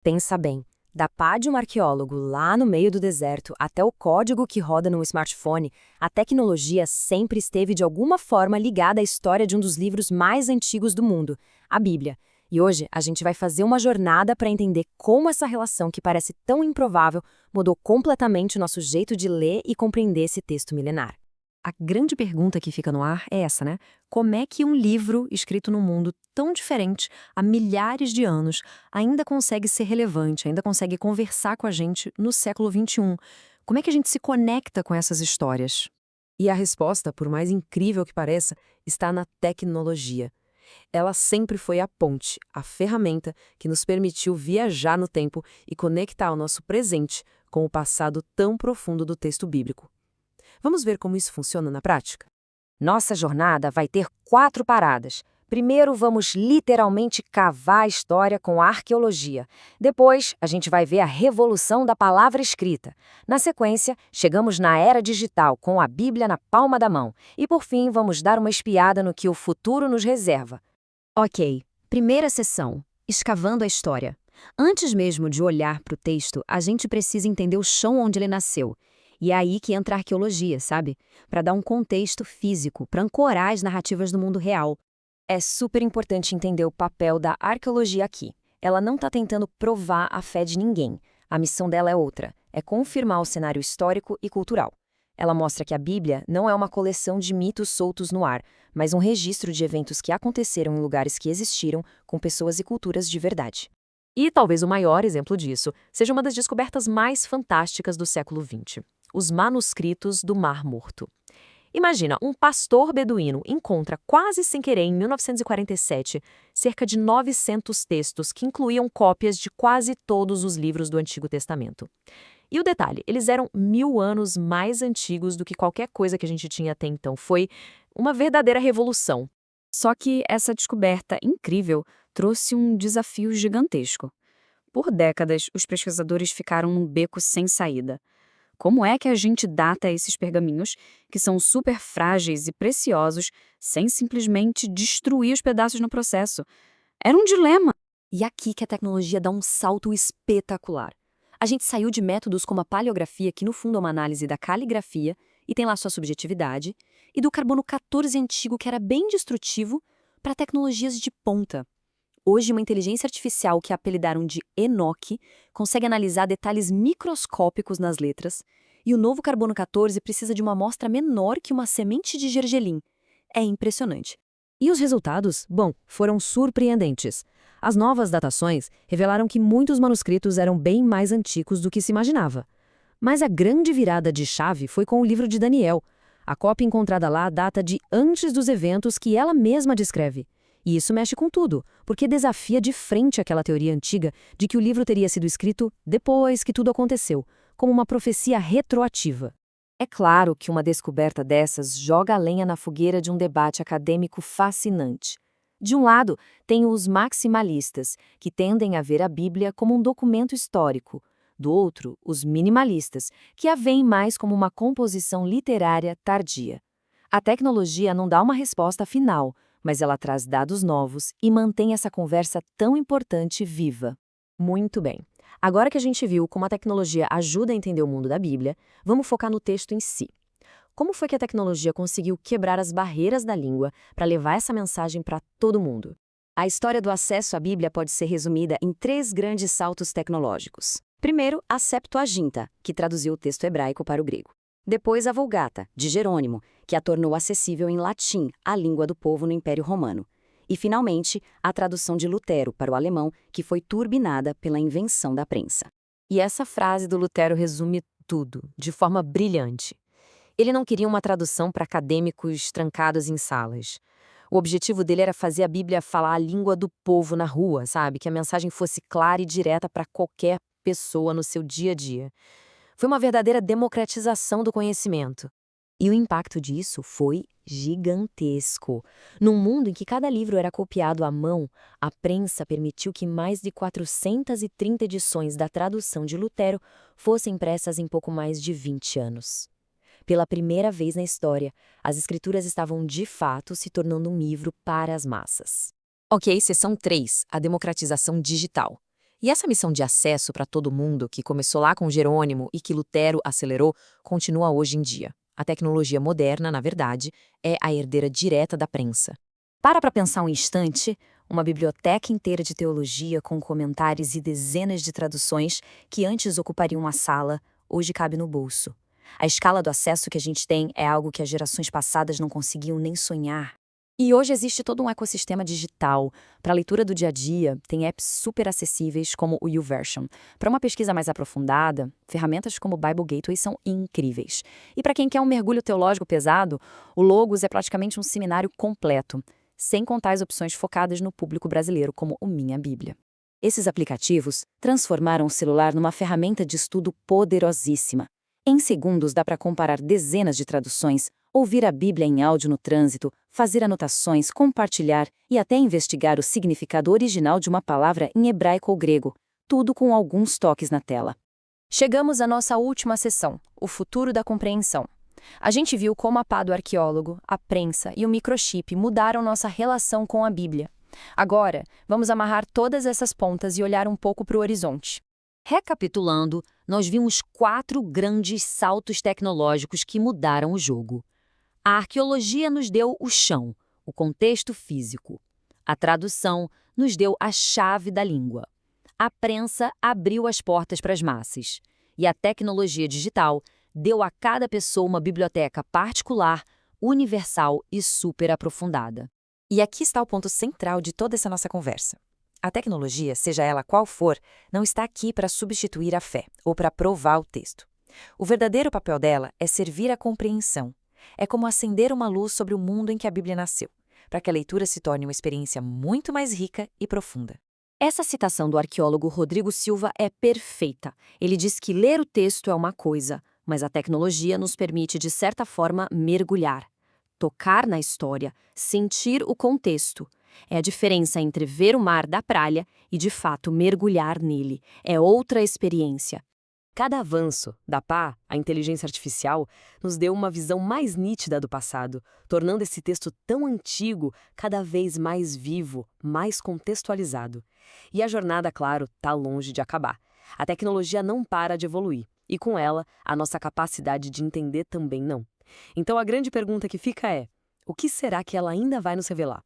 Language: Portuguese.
Pensa bem, da pá de um arqueólogo lá no meio do deserto até o código que roda num smartphone, a tecnologia sempre esteve de alguma forma ligada à história de um dos livros mais antigos do mundo, a Bíblia. E hoje a gente vai fazer uma jornada para entender como essa relação que parece tão improvável mudou completamente o nosso jeito de ler e compreender esse texto milenar. A grande pergunta que fica no ar é essa, né? Como é que um livro escrito num mundo tão diferente, há milhares de anos, ainda consegue ser relevante, ainda consegue conversar com a gente no século XXI? Como é que a gente se conecta com essas histórias? E a resposta, por mais incrível que pareça, está na tecnologia. Ela sempre foi a ponte, a ferramenta que nos permitiu viajar no tempo e conectar o nosso presente com o passado tão profundo do texto bíblico. Vamos ver como isso funciona na prática? Nossa jornada vai ter 4 paradas. Primeiro, vamos literalmente cavar a história com a arqueologia. Depois, a gente vai ver a revolução da palavra escrita. Na sequência, chegamos na era digital, com a Bíblia na palma da mão. E, por fim, vamos dar uma espiada no que o futuro nos reserva. Ok, primeira sessão, escavando a história. Antes mesmo de olhar para o texto, a gente precisa entender o chão onde ele nasceu. E é aí que entra a arqueologia, sabe? Para dar um contexto físico, para ancorar as narrativas do mundo real. É super importante entender o papel da arqueologia aqui. Ela não está tentando provar a fé de ninguém. A missão dela é outra, é confirmar o cenário histórico e cultural. Ela mostra que a Bíblia não é uma coleção de mitos soltos no ar, mas um registro de eventos que aconteceram em lugares que existiram, com pessoas e culturas de verdade. E talvez o maior exemplo disso seja uma das descobertas mais fantásticas do século XX, os manuscritos do Mar Morto. Imagina, um pastor beduíno encontra, quase sem querer, em 1947, cerca de 900 textos que incluíam cópias de quase todos os livros do Antigo Testamento. E o detalhe, eles eram 1000 anos mais antigos do que qualquer coisa que a gente tinha até então. Foi uma verdadeira revolução. Só que essa descoberta incrível trouxe um desafio gigantesco. Por décadas, os pesquisadores ficaram num beco sem saída. Como é que a gente data esses pergaminhos, que são super frágeis e preciosos, sem simplesmente destruir os pedaços no processo? Era um dilema. E aqui que a tecnologia dá um salto espetacular. A gente saiu de métodos como a paleografia, que no fundo é uma análise da caligrafia e tem lá sua subjetividade, e do carbono 14 antigo, que era bem destrutivo, para tecnologias de ponta. Hoje, uma inteligência artificial que apelidaram de Enoch consegue analisar detalhes microscópicos nas letras, e o novo carbono 14 precisa de uma amostra menor que uma semente de gergelim. É impressionante. E os resultados, bom, foram surpreendentes. As novas datações revelaram que muitos manuscritos eram bem mais antigos do que se imaginava. Mas a grande virada de chave foi com o livro de Daniel. A cópia encontrada lá data de antes dos eventos que ela mesma descreve. E isso mexe com tudo, porque desafia de frente aquela teoria antiga de que o livro teria sido escrito depois que tudo aconteceu, como uma profecia retroativa. É claro que uma descoberta dessas joga a lenha na fogueira de um debate acadêmico fascinante. De um lado, tem os maximalistas, que tendem a ver a Bíblia como um documento histórico. Do outro, os minimalistas, que a veem mais como uma composição literária tardia. A tecnologia não dá uma resposta final, mas ela traz dados novos e mantém essa conversa tão importante viva. Muito bem. Agora que a gente viu como a tecnologia ajuda a entender o mundo da Bíblia, vamos focar no texto em si. Como foi que a tecnologia conseguiu quebrar as barreiras da língua para levar essa mensagem para todo mundo? A história do acesso à Bíblia pode ser resumida em 3 grandes saltos tecnológicos. Primeiro, a Septuaginta, que traduziu o texto hebraico para o grego. Depois, a Vulgata, de Jerônimo, que a tornou acessível em latim, a língua do povo no Império Romano. E, finalmente, a tradução de Lutero para o alemão, que foi turbinada pela invenção da prensa. E essa frase do Lutero resume tudo, de forma brilhante. Ele não queria uma tradução para acadêmicos trancados em salas. O objetivo dele era fazer a Bíblia falar a língua do povo na rua, sabe? Que a mensagem fosse clara e direta para qualquer pessoa no seu dia a dia. Foi uma verdadeira democratização do conhecimento. E o impacto disso foi gigantesco. Num mundo em que cada livro era copiado à mão, a prensa permitiu que mais de 430 edições da tradução de Lutero fossem impressas em pouco mais de 20 anos. Pela primeira vez na história, as escrituras estavam de fato se tornando um livro para as massas. Ok, seção 3, a democratização digital. E essa missão de acesso para todo mundo, que começou lá com Jerônimo e que Lutero acelerou, continua hoje em dia. A tecnologia moderna, na verdade, é a herdeira direta da prensa. Para pensar um instante, uma biblioteca inteira de teologia com comentários e dezenas de traduções que antes ocupariam uma sala, hoje cabe no bolso. A escala do acesso que a gente tem é algo que as gerações passadas não conseguiam nem sonhar. E hoje existe todo um ecossistema digital. Para a leitura do dia a dia, tem apps super acessíveis como o YouVersion. Para uma pesquisa mais aprofundada, ferramentas como o Bible Gateway são incríveis. E para quem quer um mergulho teológico pesado, o Logos é praticamente um seminário completo, sem contar as opções focadas no público brasileiro, como o Minha Bíblia. Esses aplicativos transformaram o celular numa ferramenta de estudo poderosíssima. Em segundos dá para comparar dezenas de traduções, ouvir a Bíblia em áudio no trânsito, fazer anotações, compartilhar e até investigar o significado original de uma palavra em hebraico ou grego, tudo com alguns toques na tela. Chegamos à nossa última sessão, o futuro da compreensão. A gente viu como a pá do arqueólogo, a prensa e o microchip mudaram nossa relação com a Bíblia. Agora, vamos amarrar todas essas pontas e olhar um pouco para o horizonte. Recapitulando, nós vimos 4 grandes saltos tecnológicos que mudaram o jogo. A arqueologia nos deu o chão, o contexto físico. A tradução nos deu a chave da língua. A prensa abriu as portas para as massas. E a tecnologia digital deu a cada pessoa uma biblioteca particular, universal e super aprofundada. E aqui está o ponto central de toda essa nossa conversa. A tecnologia, seja ela qual for, não está aqui para substituir a fé ou para provar o texto. O verdadeiro papel dela é servir à compreensão. É como acender uma luz sobre o mundo em que a Bíblia nasceu, para que a leitura se torne uma experiência muito mais rica e profunda. Essa citação do arqueólogo Rodrigo Silva é perfeita. Ele diz que ler o texto é uma coisa, mas a tecnologia nos permite, de certa forma, mergulhar, tocar na história, sentir o contexto. É a diferença entre ver o mar da praia e, de fato, mergulhar nele. É outra experiência. Cada avanço da pá, a inteligência artificial, nos deu uma visão mais nítida do passado, tornando esse texto tão antigo cada vez mais vivo, mais contextualizado. E a jornada, claro, está longe de acabar. A tecnologia não para de evoluir, e com ela, a nossa capacidade de entender também não. Então a grande pergunta que fica é: o que será que ela ainda vai nos revelar?